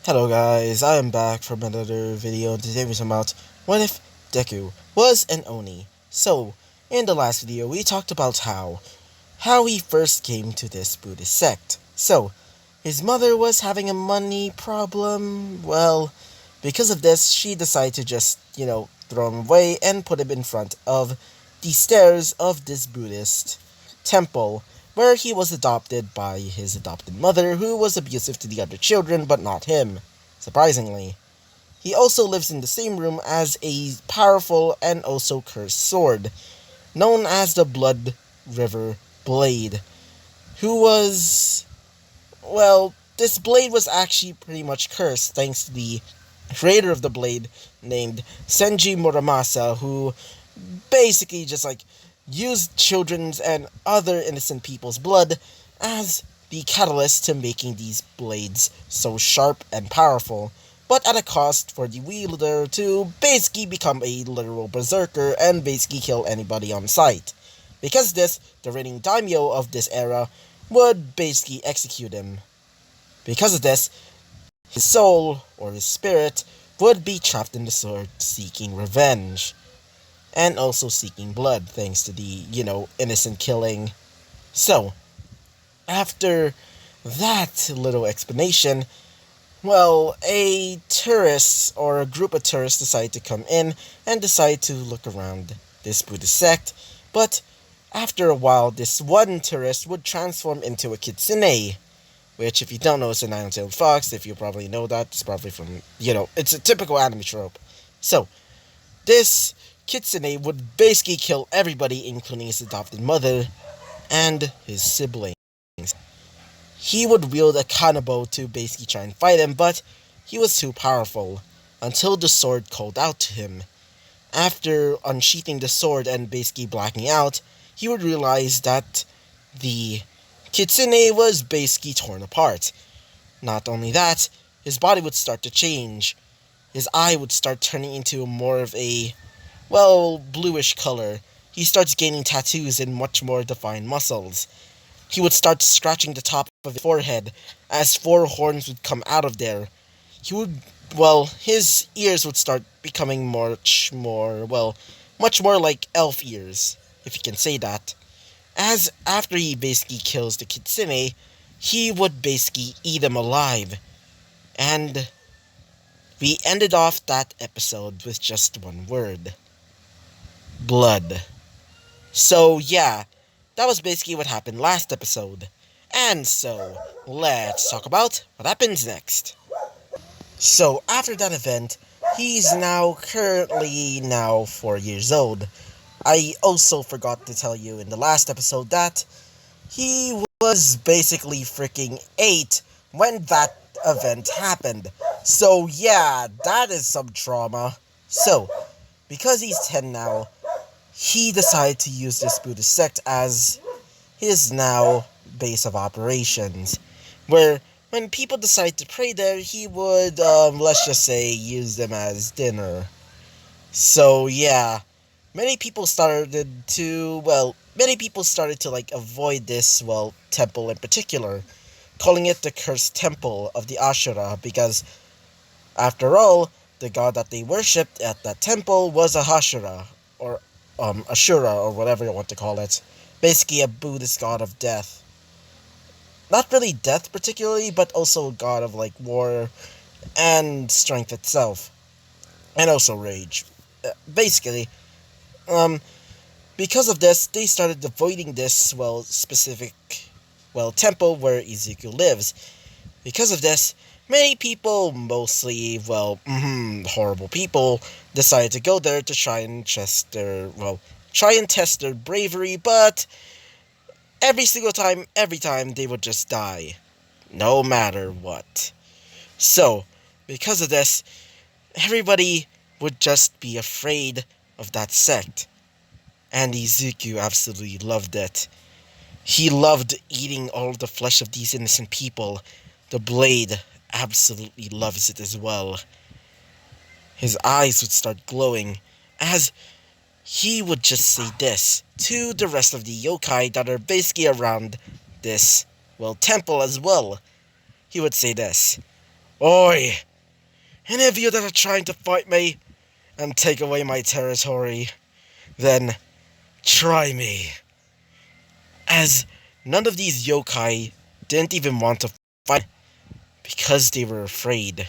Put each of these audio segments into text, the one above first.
Hello guys, I am back from another video, and today we're talking about what if Deku was an Oni. So, in the last video we talked about how he first came to this Buddhist sect. So, his mother was having a money problem. Well, because of this, she decided to just, throw him away and put him in front of the stairs of this Buddhist temple, where he was adopted by his adopted mother, who was abusive to the other children, but not him, surprisingly. He also lives in the same room as a powerful and also cursed sword, known as the Blood River Blade, who was, this blade was actually pretty much cursed thanks to the creator of the blade named Senji Muramasa, who basically just used children's and other innocent people's blood as the catalyst to making these blades so sharp and powerful, but at a cost for the wielder to basically become a literal berserker and basically kill anybody on sight. Because this, the reigning daimyo of this era would basically execute him. Because of this, his soul, or his spirit, would be trapped in the sword seeking revenge. And also seeking blood, thanks to the, innocent killing. So, after that little explanation, a tourist or a group of tourists decide to come in and decide to look around this Buddhist sect, but after a while, this one tourist would transform into a kitsune, which, if you don't know, is a nine-tailed fox. If you probably know that, it's probably from, it's a typical anime trope. So, this kitsune would basically kill everybody, including his adopted mother and his siblings. He would wield a kanabo to basically try and fight him, but he was too powerful, until the sword called out to him. After unsheathing the sword and basically blacking out, he would realize that the kitsune was basically torn apart. Not only that, his body would start to change. His eye would start turning into more of a, bluish color. He starts gaining tattoos and much more defined muscles. He would start scratching the top of his forehead as four horns would come out of there. His ears would start becoming much more like elf ears, if you can say that. As after he basically kills the kitsune, he would basically eat him alive. And we ended off that episode with just one word. Blood. So yeah, that was basically what happened last episode. And so, let's talk about what happens next. So after that event, he's now currently 4 years old. I also forgot to tell you in the last episode that he was basically freaking 8 when that event happened. So yeah, that is some trauma. So, because he's 10 now, he decided to use this Buddhist sect as his now base of operations, where when people decide to pray there, he would, let's just say, use them as dinner. So yeah, many people started to, avoid this, temple in particular, calling it the cursed temple of the Ashura, because, after all, the god that they worshipped at that temple was a Hashura, or, Ashura, or whatever you want to call it. Basically a Buddhist god of death. Not really death particularly, but also a god of, war and strength itself. And also rage. Basically, because of this, they started avoiding this, specific, temple where Izuku lives. Because of this, many people, mostly, horrible people, decided to go there to try and test their bravery, but every time, they would just die. No matter what. So, because of this, everybody would just be afraid of that sect. And Izuku absolutely loved it. He loved eating all the flesh of these innocent people. The blade absolutely loves it as well. His eyes would start glowing as he would just say this to the rest of the yokai that are basically around this, temple as well. He would say this: Oi! Any of you that are trying to fight me and take away my territory, then try me. As none of these yokai didn't even want to fight because they were afraid.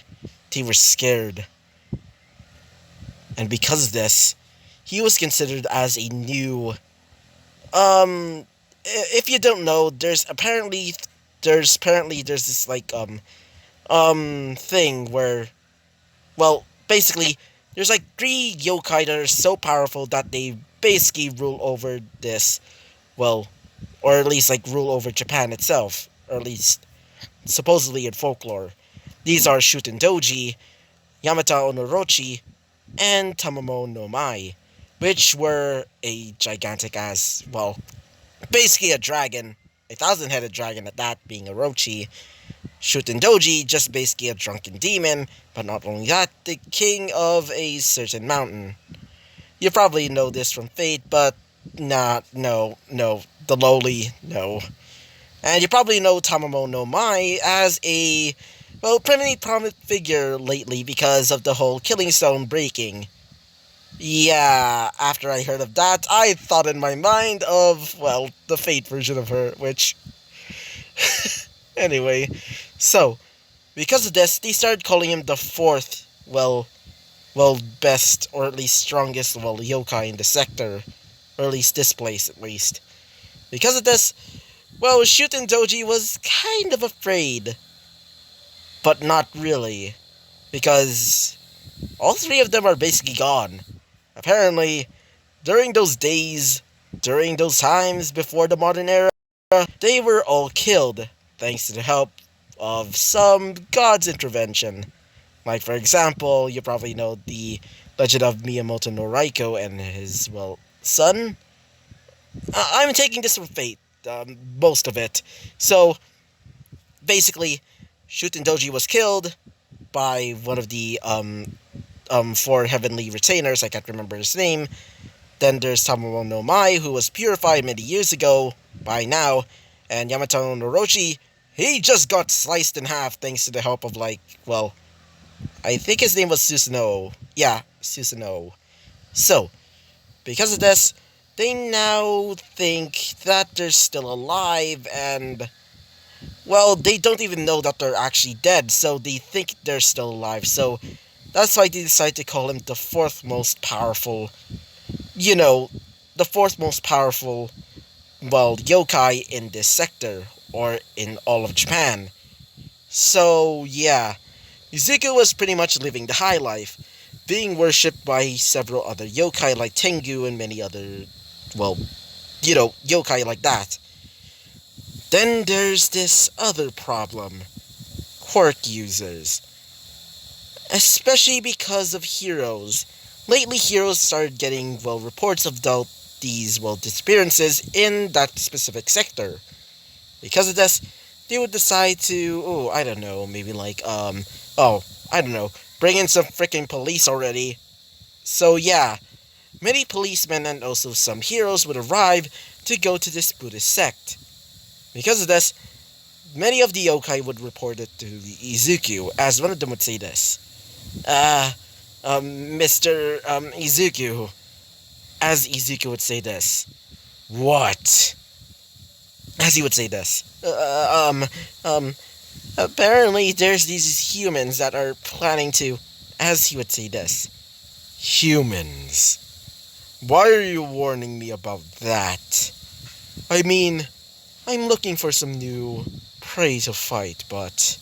They were scared. And because of this, he was considered as a new if you don't know, there's this like thing where, well, basically there's like three yokai that are so powerful that they basically rule over this, well, or at least like rule over Japan itself, or at least supposedly in folklore. These are Shuten Doji, Yamata Onorochi, and Tamamo no Mai, which were a gigantic ass, well, basically a dragon, a thousand-headed dragon at that, being Orochi. Shuten Doji, just basically a drunken demon, but not only that, the king of a certain mountain. You probably know this from Fate, but no, the lowly, no. And you probably know Tamamo no Mai as a, well, pretty prominent figure lately because of the whole Killing Stone breaking. Yeah, after I heard of that, I thought in my mind of, well, the Fate version of her, which... Anyway, so, because of this, they started calling him the fourth, well, best, or at least strongest, well, yokai in the sector. Or at least this place, at least. Because of this, well, Shuten Doji was kind of afraid. But not really. Because all three of them are basically gone. Apparently, during those days, during those times before the modern era, they were all killed, thanks to the help of some god's intervention. Like, for example, you probably know the legend of Miyamoto no Raiko and his, well, son? I'm taking this from Fate, most of it. So, basically, Shuten Doji was killed by one of the, four heavenly retainers, I can't remember his name. Then there's Tamamo no Mai, who was purified many years ago, by now, and Yamato no Orochi, he just got sliced in half thanks to the help of, like, well, I think his name was Susanoo. Yeah, Susanoo. So, because of this, they now think that they're still alive, and, well, they don't even know that they're actually dead, so they think they're still alive, so that's why they decide to call him the fourth most powerful, the fourth most powerful, well, yokai in this sector, or in all of Japan. So, yeah, Izuku was pretty much living the high life, being worshipped by several other yokai like Tengu and many other, well, yokai like that. Then there's this other problem. Quirk users. Especially because of heroes. Lately, heroes started getting, well, reports of these, well, disappearances in that specific sector. Because of this, they would decide to, I don't know, maybe like, bring in some freaking police already. So yeah, many policemen and also some heroes would arrive to go to this Buddhist sect. Because of this, many of the yokai would report it to the Izuku, as one of them would say this. Mr. Izuku. As Izuku would say this. What? As he would say this. Apparently there's these humans that are planning to, as he would say this. Humans. Why are you warning me about that? I mean, I'm looking for some new prey to fight, but...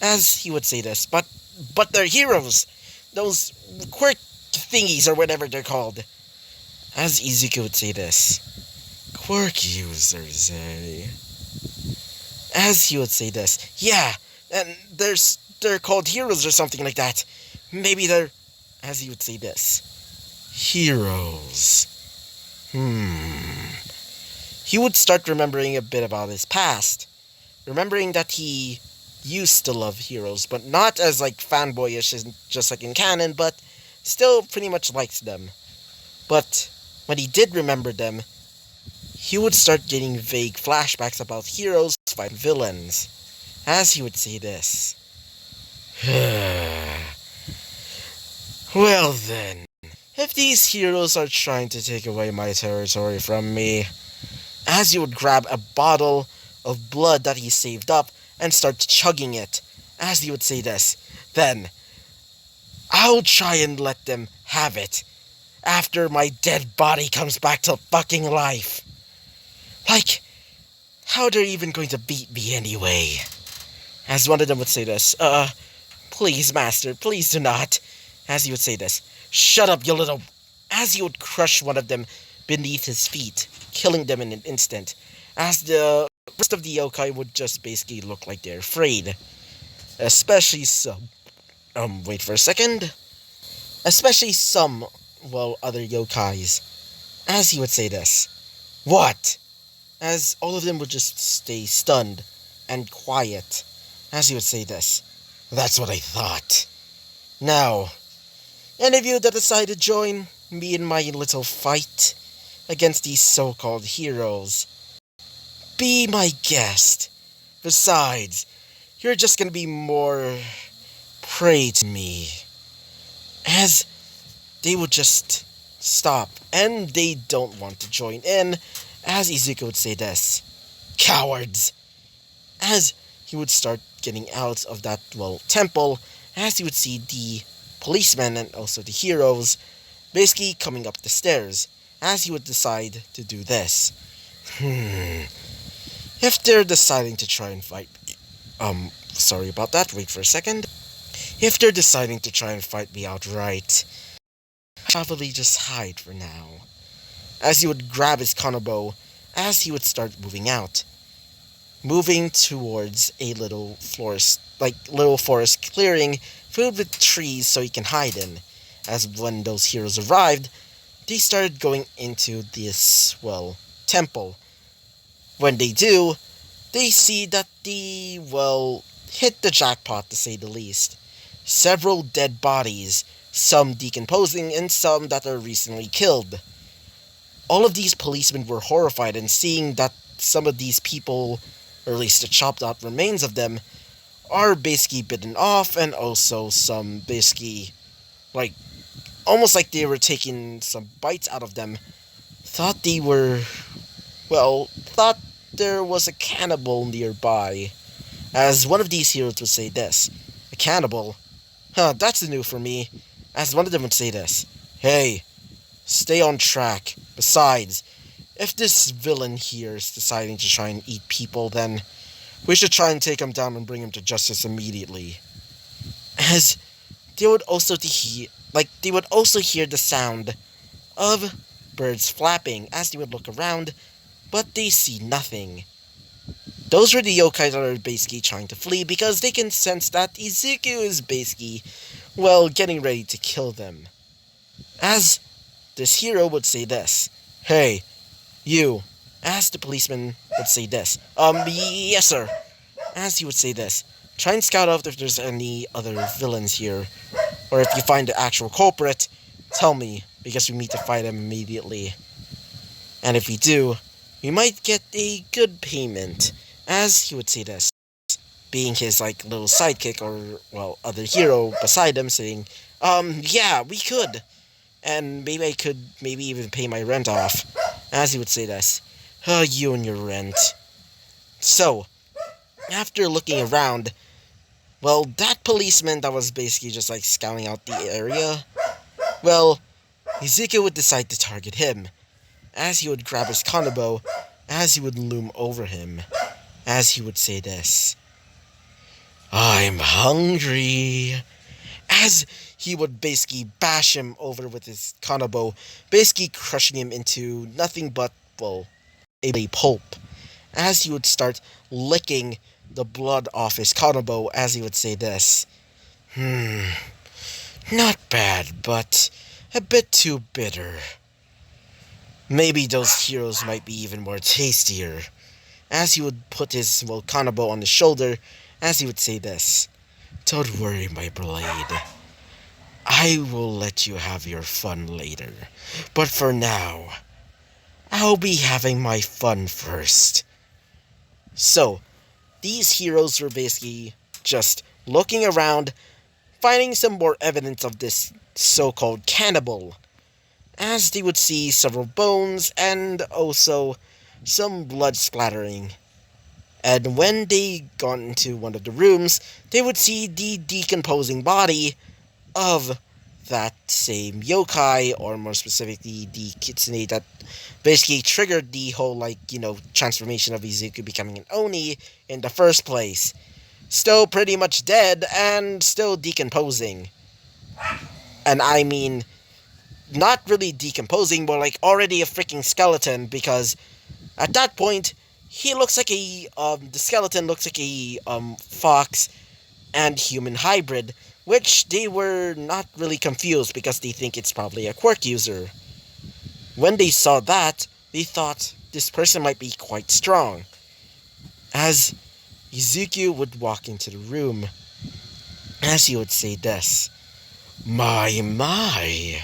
As he would say this, but they're heroes! Those quirk thingies or whatever they're called. As Izuku would say this. Quirk users, eh? As he would say this. Yeah, and they're called heroes or something like that. Maybe they're... As he would say this. Heroes. He would start remembering a bit about his past. Remembering that he used to love heroes, but not as, like, fanboyish as just like in canon, but still pretty much liked them. But when he did remember them, he would start getting vague flashbacks about heroes fighting villains. As he would say this. Well then, if these heroes are trying to take away my territory from me, as you would grab a bottle of blood that he saved up and start chugging it, as he would say this, then I'll try and let them have it after my dead body comes back to fucking life. Like, how they're even going to beat me anyway? As one of them would say this, please, master, please do not. As he would say this, shut up, you little... As he would crush one of them beneath his feet, killing them in an instant. As the rest of the yokai would just basically look like they're afraid. Especially some... wait for a second. Especially some, well, other yokais. As he would say this, what? As all of them would just stay stunned and quiet. As he would say this, that's what I thought. Now, any of you that decide to join me in my little fight against these so-called heroes, be my guest. Besides, you're just gonna be more prey to me. As they would just stop, and they don't want to join in, as Izuku would say this, cowards. As he would start getting out of that, well, temple, as he would see the policemen and also the heroes basically coming up the stairs, as he would decide to do this. If they're deciding to try and fight me, sorry about that, wait for a second. If they're deciding to try and fight me outright, I'll probably just hide for now. As he would grab his kanabo, as he would start moving out. Moving towards a little forest clearing filled with trees so he can hide in. As when those heroes arrived, they started going into this, well, temple. When they do, they see that they, well, hit the jackpot to say the least. Several dead bodies, some decomposing and some that are recently killed. All of these policemen were horrified in seeing that some of these people, or at least the chopped out remains of them, are basically bitten off, and also some basically, like, almost like they were taking some bites out of them, thought there was a cannibal nearby. As one of these heroes would say this, a cannibal? Huh, that's new for me. As one of them would say this, hey, stay on track. Besides, if this villain here is deciding to try and eat people, then we should try and take him down and bring him to justice immediately. As they would also hear the sound of birds flapping as they would look around, but they see nothing. Those were the yokai that are basically trying to flee because they can sense that Izuku is basically, well, getting ready to kill them. As this hero would say this, hey, you. As the policeman would say this, yes sir. As he would say this, try and scout out if there's any other villains here, or if you find the actual culprit, tell me, because we need to fight him immediately. And if we do, we might get a good payment. As he would say this, being his, like, little sidekick, or, well, other hero beside him, saying, yeah, we could. And maybe I could even pay my rent off. As he would say this, you and your rent. So, after looking around, well, that policeman that was basically just, like, scouting out the area, well, Izuku would decide to target him. As he would grab his kanabo, as he would loom over him, as he would say this, I'm hungry. As he would basically bash him over with his kanabo, basically crushing him into nothing but, well, a pulp. As he would start licking the blood off his kanabo, as he would say this, not bad, but a bit too bitter. Maybe those heroes might be even more tastier. As he would put his, well, kanabo on his shoulder, as he would say this, don't worry, my blade. I will let you have your fun later. But for now, I'll be having my fun first. So, these heroes were basically just looking around, finding some more evidence of this so-called cannibal, as they would see several bones and also some blood splattering. And when they got into one of the rooms, they would see the decomposing body of that same yokai, or more specifically, the kitsune that basically triggered the whole, transformation of Izuku becoming an Oni in the first place. Still pretty much dead and still decomposing. And I mean, not really decomposing, but like already a freaking skeleton, because at that point, he looks like the skeleton looks like a, fox and human hybrid, which they were not really confused because they think it's probably a quirk user. When they saw that, they thought this person might be quite strong. As Izuku would walk into the room, as he would say this, my.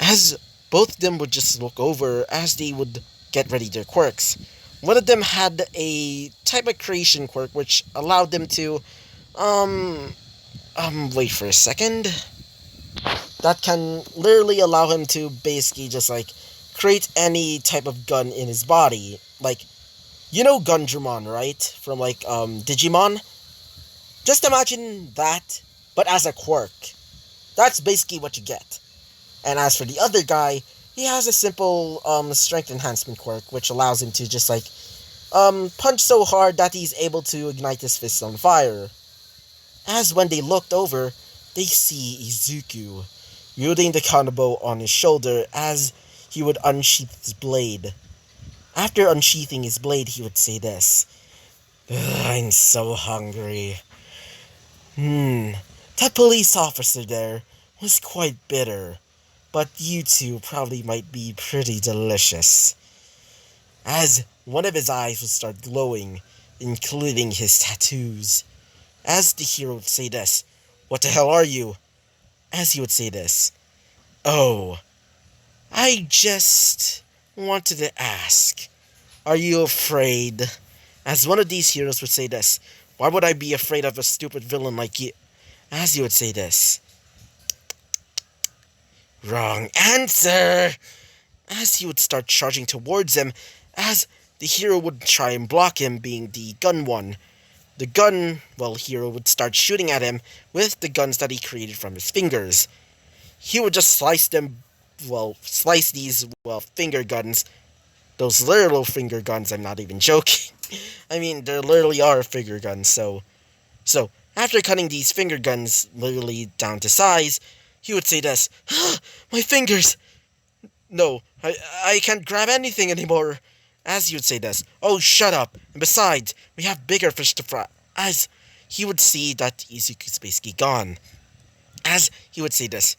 As both of them would just look over as they would get ready their quirks. One of them had a type of creation quirk which allowed them to, wait for a second. That can literally allow him to basically just, create any type of gun in his body. Like, you know Gundramon, right? From, Digimon? Just imagine that, but as a quirk. That's basically what you get. And as for the other guy, he has a simple, strength enhancement quirk, which allows him to just, punch so hard that he's able to ignite his fists on fire. As when they looked over, they see Izuku, wielding the kanabo on his shoulder as he would unsheath his blade. After unsheathing his blade, he would say this, I'm so hungry. That police officer there was quite bitter, but you two probably might be pretty delicious. As one of his eyes would start glowing, including his tattoos. As the hero would say this, what the hell are you? As he would say this, oh, I just wanted to ask, are you afraid? As one of these heroes would say this, why would I be afraid of a stupid villain like you? As he would say this, wrong answer! As he would start charging towards him, as the hero would try and block him, being the gun one. The hero would start shooting at him with the guns that he created from his fingers. He would just slice these finger guns. Those literal finger guns, I'm not even joking. I mean, there literally are finger guns, so, after cutting these finger guns literally down to size, he would say this, my fingers! No, I can't grab anything anymore. As he would say this, oh, shut up, and besides, we have bigger fish to fry. As he would see that Izuku's basically gone. As he would say this,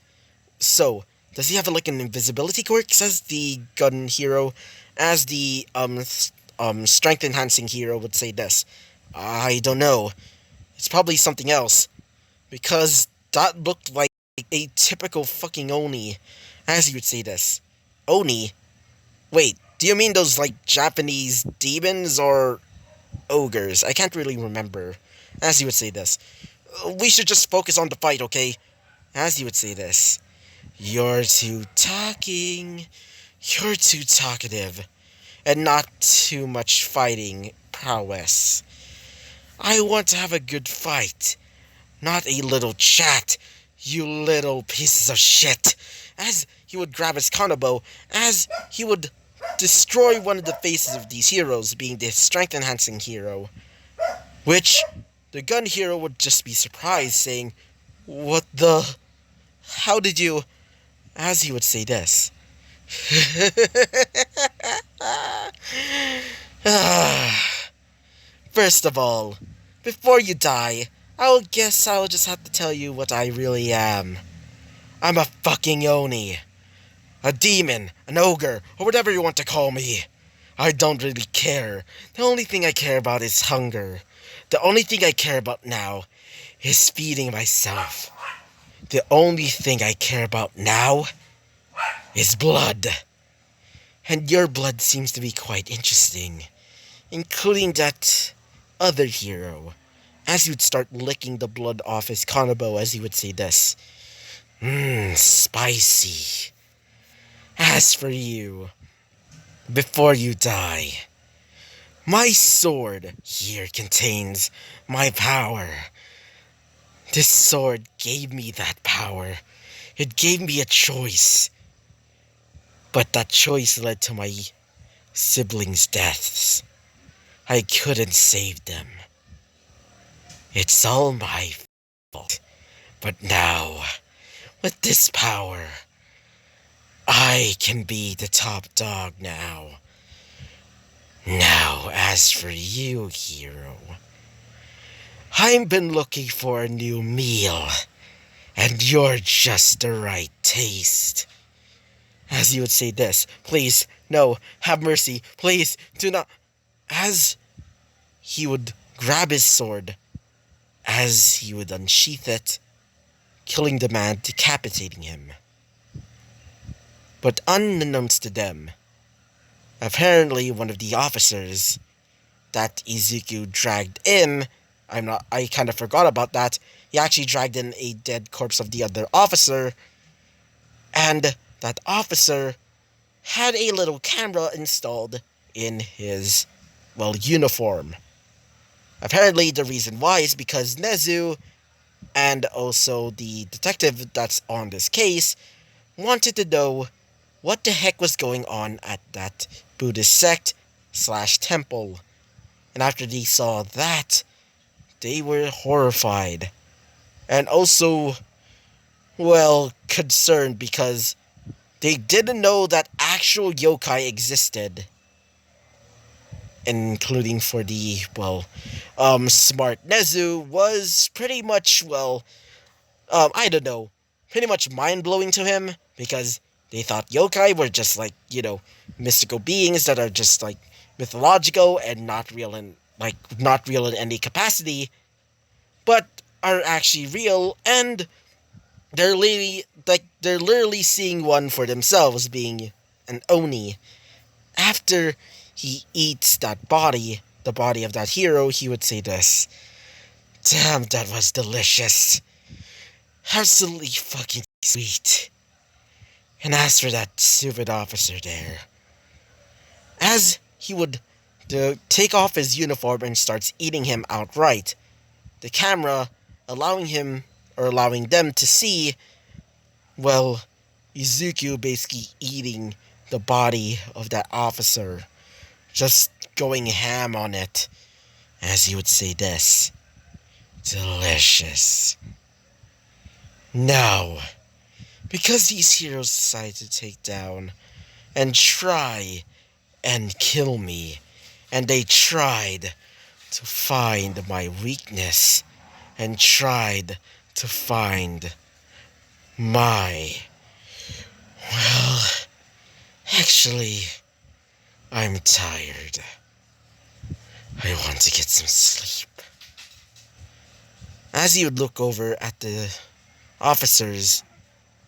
so, does he have an invisibility quirk, says the gun hero. As the, strength enhancing hero would say this, I don't know. It's probably something else. Because that looked like a typical fucking Oni. As he would say this, Oni? Wait, do you mean those, Japanese demons or ogres? I can't really remember. As he would say this, we should just focus on the fight, okay? As he would say this, you're too talkative, and not too much fighting prowess. I want to have a good fight, not a little chat, you little pieces of shit. As he would grab his kanabo, as he would destroy one of the faces of these heroes, being the strength-enhancing hero, which the gun hero would just be surprised, saying, what the... How did you... As he would say this. First of all, before you die, I'll just have to tell you what I really am. I'm a fucking Oni. A demon, an ogre, or whatever you want to call me. I don't really care. The only thing I care about is hunger. The only thing I care about now is feeding myself. The only thing I care about now is blood. And your blood seems to be quite interesting, including that other hero. as he would start licking the blood off his kanabo as he would say this. Spicy. As for you, before you die, my sword here contains my power. This sword gave me that power. It gave me a choice. But that choice led to my siblings' deaths. I couldn't save them. It's all my fault. But now, with this power, I can be the top dog now. Now, as for you, hero, I've been looking for a new meal, and you're just the right taste. As you would say this, please, no, have mercy, please, do not. As he would grab his sword, as he would unsheath it, killing the man, decapitating him. But unbeknownst to them, apparently one of the officers that Izuku dragged in, I kind of forgot about that, he actually dragged in a dead corpse of the other officer, and that officer had a little camera installed in his, uniform. Apparently the reason why is because Nezu and also the detective that's on this case wanted to know what the heck was going on at that Buddhist sect/temple. And after they saw that, they were horrified. And also, concerned because they didn't know that actual yokai existed. Including for the, smart Nezu was pretty much, pretty much mind-blowing to him, because they thought yokai were just mystical beings that are just mythological and not real in any capacity, but are actually real, and they're literally seeing one for themselves, being an oni. After he eats that body, the body of that hero, he would say this. Damn, that was delicious. Absolutely fucking sweet. And as for that stupid officer there, as he would take off his uniform and starts eating him outright, the camera allowing them to see, Izuku basically eating the body of that officer, just going ham on it, as he would say this. Delicious. Now, because these heroes decided to take down and try and kill me, and they tried to find my weakness, and tried to find my... actually, I'm tired. I want to get some sleep. As he would look over at the officer's,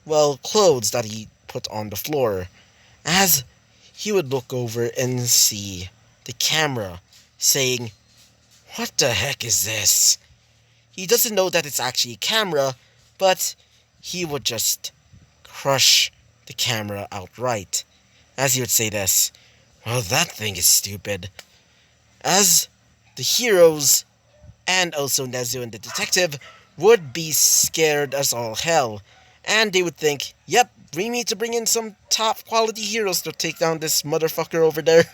clothes that he put on the floor, as he would look over and see the camera, saying, what the heck is this? He doesn't know that it's actually a camera, but he would just crush the camera outright, as he would say this. That thing is stupid. As the heroes, and also Nezu and the detective, would be scared as all hell, and they would think, yep, we need to bring in some top quality heroes to take down this motherfucker over there.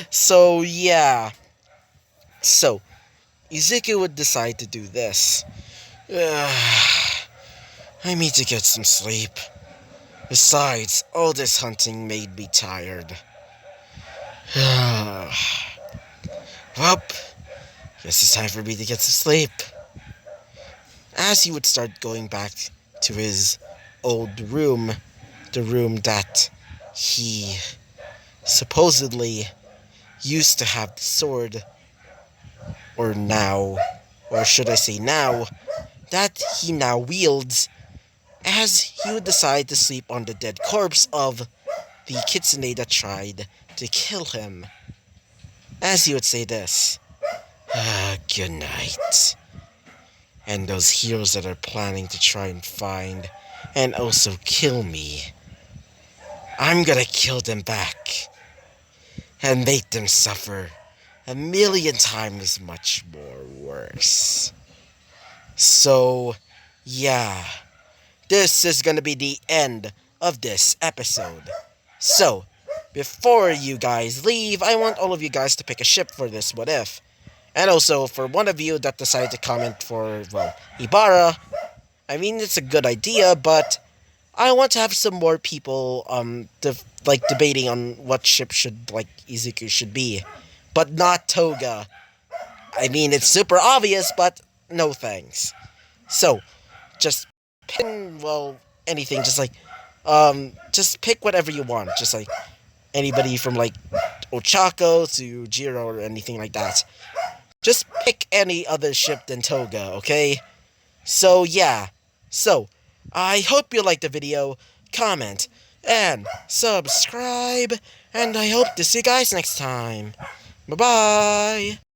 So, yeah. So, Izuku would decide to do this. I need to get some sleep. Besides, all this hunting made me tired. Well, guess it's time for me to get some sleep. As he would start going back to his old room, the room that he supposedly used to have the sword, or should I say now, that he now wields, as he would decide to sleep on the dead corpse of the kitsune that tried to kill him. As he would say this. Good night. And those heroes that are planning to try and find and also kill me, I'm gonna kill them back and make them suffer a million times much more worse. So, yeah, this is gonna be the end of this episode. So, before you guys leave, I want all of you guys to pick a ship for this what if. And also, for one of you that decided to comment for, well, Ibarra, I mean, it's a good idea, but I want to have some more people, debating on what ship should, Izuku should be. But not Toga. I mean, it's super obvious, but no thanks. So, just pin, well, anything, just pick whatever you want. Just, anybody from, Ochako to Jiro or anything like that. Just pick any other ship than Toga, okay? So, yeah. So, I hope you liked the video, comment, and subscribe, and I hope to see you guys next time. Bye-bye!